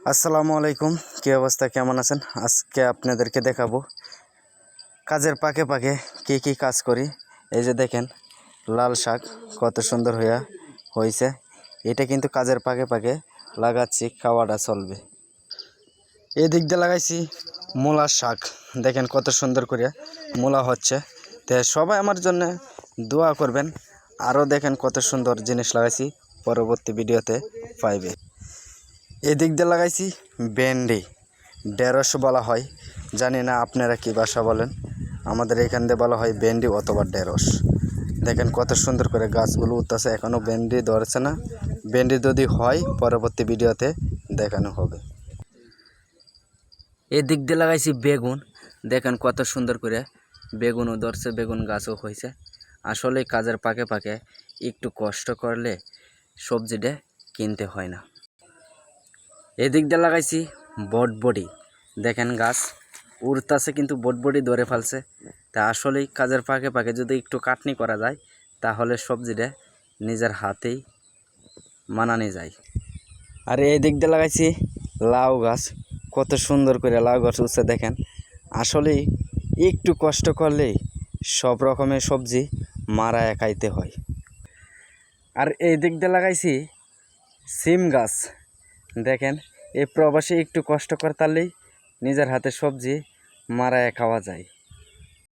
আসসালামু আলাইকুম, কী অবস্থা, কেমন আছেন? আজকে আপনাদেরকে দেখাবো কাজের পাকে পাকে কী কাজ করি। এই যে দেখেন, লাল শাক কত সুন্দর হয়েছে। এটা কিন্তু কাজের পাকে পাকে লাগাচ্ছি, খাওয়াটা চলবে। এই দিক দিয়ে লাগাইছি মূলার শাক, দেখেন কত সুন্দর করে মূলা হচ্ছে। তো সবাই আমার জন্য দোয়া করবেন। আরও দেখেন কত সুন্দর জিনিস লাগাইছি, পরবর্তী ভিডিওতে পাইবে। এদিক দিয়ে লাগাইছি ভেন্ডি, ঢেঁড়স বলা হয়, জানি না আপনারা কী ভাষা বলেন। আমাদের এখান দিয়ে বলা হয় ভেন্ডি অথবা ঢেঁড়স। দেখেন কত সুন্দর করে গাছগুলো উঠতেছে, এখনও ভেন্ডি ধরছে না। ভেন্ডি যদি হয় পরবর্তী ভিডিওতে দেখানো হবে। এদিক দিয়ে লাগাইছি বেগুন, দেখেন কত সুন্দর করে বেগুনও ধরছে, বেগুন গাছও হয়েছে। আসলে কাজের পাকে পাকে একটু কষ্ট করলে সবজিটা কিনতে হয় না। এদিক দিয়ে লাগাইছি বটবডি, দেখেন গাছ উড়তাছে কিন্তু বটবডি ধরে ফেলছে। তা আসলেই কাজের পাকে পাকে যদি একটু কাটনি করা যায় তাহলে সবজিটা নিজের হাতেই মানানো যায়। আর এই দিক দিয়ে লাগাইছি লাউ গাছ, কত সুন্দর করে লাউ গাছ উঠছে দেখেন। আসলেই একটু কষ্ট করলেই সব রকমের সবজি মারায় খাইতে হয়। আর এই দিক দিয়ে লাগাইছি সিম গাছ, দেখেন এই প্রবাসে একটু কষ্ট করতালেই নিজের হাতে সবজি মারায় খাওয়া যায়।